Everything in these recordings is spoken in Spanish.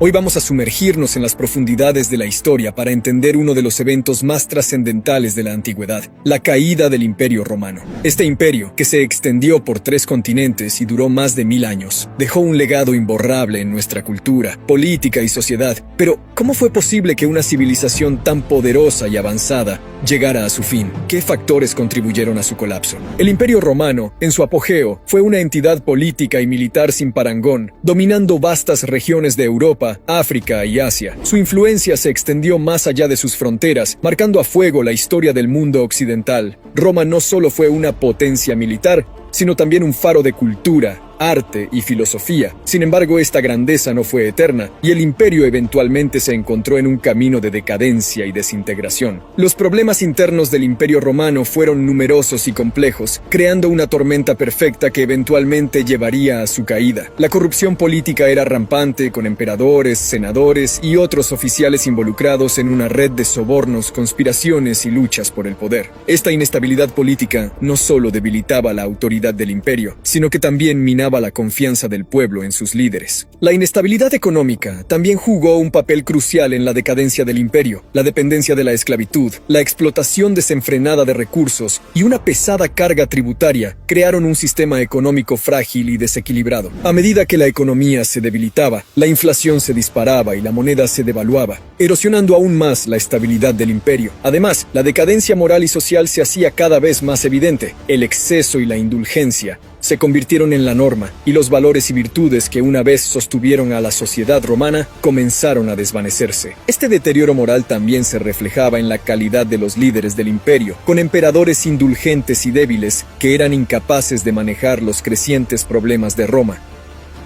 Hoy vamos a sumergirnos en las profundidades de la historia para entender uno de los eventos más trascendentales de la antigüedad, la caída del Imperio Romano. Este imperio, que se extendió por 3 continentes y duró más de 1000 años, dejó un legado imborrable en nuestra cultura, política y sociedad. Pero, ¿cómo fue posible que una civilización tan poderosa y avanzada llegara a su fin? ¿Qué factores contribuyeron a su colapso? El Imperio Romano, en su apogeo, fue una entidad política y militar sin parangón, dominando vastas regiones de Europa, África y Asia. Su influencia se extendió más allá de sus fronteras, marcando a fuego la historia del mundo occidental. Roma no solo fue una potencia militar, sino también un faro de cultura, arte y filosofía. Sin embargo, esta grandeza no fue eterna, y el imperio eventualmente se encontró en un camino de decadencia y desintegración. Los problemas internos del Imperio Romano fueron numerosos y complejos, creando una tormenta perfecta que eventualmente llevaría a su caída. La corrupción política era rampante, con emperadores, senadores y otros oficiales involucrados en una red de sobornos, conspiraciones y luchas por el poder. Esta inestabilidad política no solo debilitaba la autoridad del imperio, sino que también minaba la confianza del pueblo en sus líderes. La inestabilidad económica también jugó un papel crucial en la decadencia del imperio. La dependencia de la esclavitud, la explotación desenfrenada de recursos y una pesada carga tributaria crearon un sistema económico frágil y desequilibrado. A medida que la economía se debilitaba, la inflación se disparaba y la moneda se devaluaba, erosionando aún más la estabilidad del imperio. Además, la decadencia moral y social se hacía cada vez más evidente. El exceso y la indulgencia se convirtieron en la norma, y los valores y virtudes que una vez sostuvieron a la sociedad romana comenzaron a desvanecerse. Este deterioro moral también se reflejaba en la calidad de los líderes del imperio, con emperadores indulgentes y débiles que eran incapaces de manejar los crecientes problemas de Roma.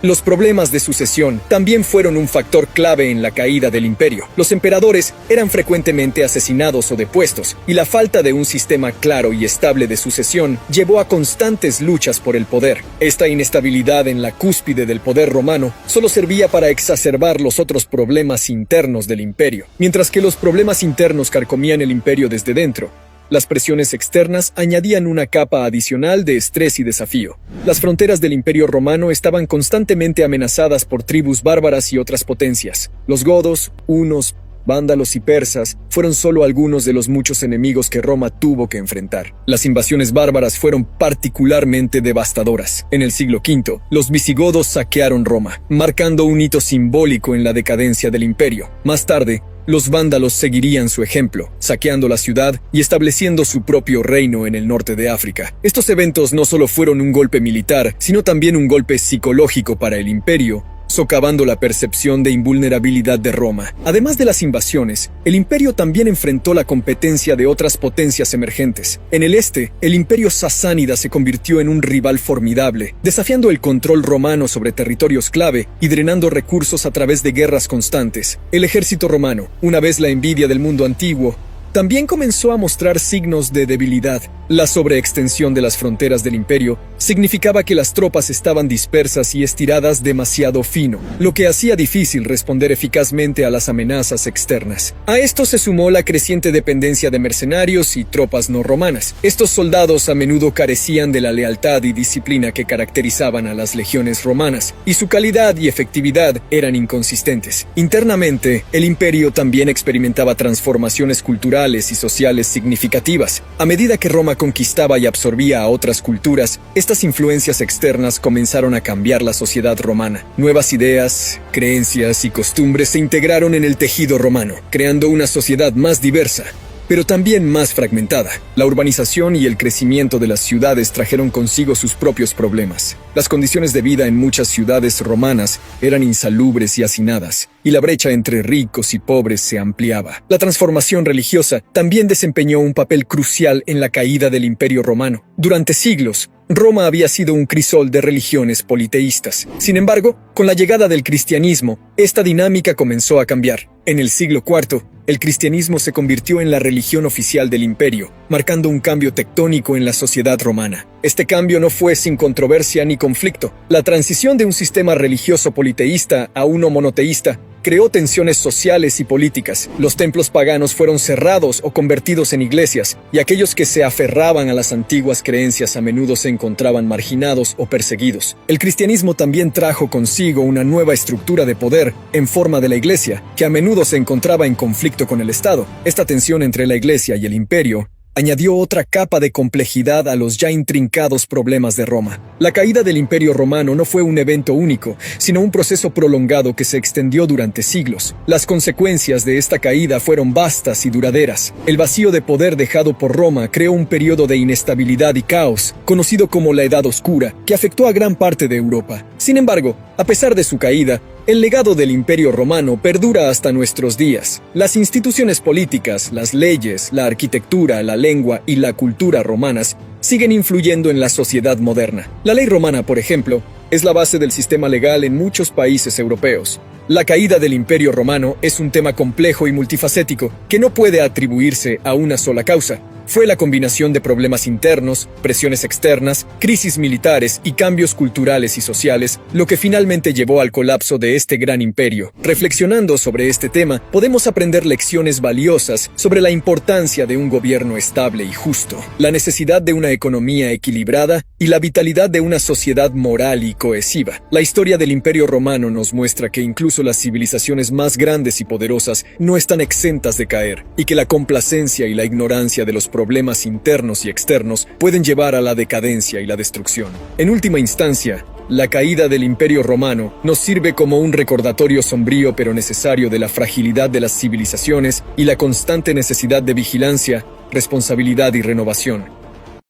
Los problemas de sucesión también fueron un factor clave en la caída del imperio. Los emperadores eran frecuentemente asesinados o depuestos, y la falta de un sistema claro y estable de sucesión llevó a constantes luchas por el poder. Esta inestabilidad en la cúspide del poder romano solo servía para exacerbar los otros problemas internos del imperio. Mientras que los problemas internos carcomían el imperio desde dentro, las presiones externas añadían una capa adicional de estrés y desafío. Las fronteras del Imperio Romano estaban constantemente amenazadas por tribus bárbaras y otras potencias. Los godos, hunos, vándalos y persas fueron solo algunos de los muchos enemigos que Roma tuvo que enfrentar. Las invasiones bárbaras fueron particularmente devastadoras. En el siglo V, los visigodos saquearon Roma, marcando un hito simbólico en la decadencia del imperio. Más tarde, los vándalos seguirían su ejemplo, saqueando la ciudad y estableciendo su propio reino en el norte de África. Estos eventos no solo fueron un golpe militar, sino también un golpe psicológico para el imperio, socavando la percepción de invulnerabilidad de Roma. Además de las invasiones, el imperio también enfrentó la competencia de otras potencias emergentes. En el este, el imperio sasánida se convirtió en un rival formidable, desafiando el control romano sobre territorios clave y drenando recursos a través de guerras constantes. El ejército romano, una vez la envidia del mundo antiguo, también comenzó a mostrar signos de debilidad. La sobreextensión de las fronteras del imperio significaba que las tropas estaban dispersas y estiradas demasiado fino, lo que hacía difícil responder eficazmente a las amenazas externas. A esto se sumó la creciente dependencia de mercenarios y tropas no romanas. Estos soldados a menudo carecían de la lealtad y disciplina que caracterizaban a las legiones romanas, y su calidad y efectividad eran inconsistentes. Internamente, el imperio también experimentaba transformaciones culturales y sociales significativas. A medida que Roma conquistaba y absorbía a otras culturas, estas influencias externas comenzaron a cambiar la sociedad romana. Nuevas ideas, creencias y costumbres se integraron en el tejido romano, creando una sociedad más diversa, pero también más fragmentada. La urbanización y el crecimiento de las ciudades trajeron consigo sus propios problemas. Las condiciones de vida en muchas ciudades romanas eran insalubres y hacinadas, y la brecha entre ricos y pobres se ampliaba. La transformación religiosa también desempeñó un papel crucial en la caída del Imperio Romano. Durante siglos, Roma había sido un crisol de religiones politeístas. Sin embargo, con la llegada del cristianismo, esta dinámica comenzó a cambiar. En el siglo IV, el cristianismo se convirtió en la religión oficial del imperio, marcando un cambio tectónico en la sociedad romana. Este cambio no fue sin controversia ni conflicto. La transición de un sistema religioso politeísta a uno monoteísta creó tensiones sociales y políticas. Los templos paganos fueron cerrados o convertidos en iglesias, y aquellos que se aferraban a las antiguas creencias a menudo se encontraban marginados o perseguidos. El cristianismo también trajo consigo una nueva estructura de poder en forma de la iglesia, que a menudo se encontraba en conflicto con el Estado. Esta tensión entre la iglesia y el imperio añadió otra capa de complejidad a los ya intrincados problemas de Roma. La caída del Imperio Romano no fue un evento único, sino un proceso prolongado que se extendió durante siglos. Las consecuencias de esta caída fueron vastas y duraderas. El vacío de poder dejado por Roma creó un periodo de inestabilidad y caos, conocido como la Edad Oscura, que afectó a gran parte de Europa. Sin embargo, a pesar de su caída, el legado del Imperio Romano perdura hasta nuestros días. Las instituciones políticas, las leyes, la arquitectura, la lengua y la cultura romanas siguen influyendo en la sociedad moderna. La ley romana, por ejemplo, es la base del sistema legal en muchos países europeos. La caída del Imperio Romano es un tema complejo y multifacético que no puede atribuirse a una sola causa. Fue la combinación de problemas internos, presiones externas, crisis militares y cambios culturales y sociales lo que finalmente llevó al colapso de este gran imperio. Reflexionando sobre este tema, podemos aprender lecciones valiosas sobre la importancia de un gobierno estable y justo, la necesidad de una economía equilibrada y la vitalidad de una sociedad moral y cohesiva. La historia del Imperio Romano nos muestra que incluso las civilizaciones más grandes y poderosas no están exentas de caer, y que la complacencia y la ignorancia de los problemas internos y externos pueden llevar a la decadencia y la destrucción. En última instancia, la caída del Imperio Romano nos sirve como un recordatorio sombrío pero necesario de la fragilidad de las civilizaciones y la constante necesidad de vigilancia, responsabilidad y renovación.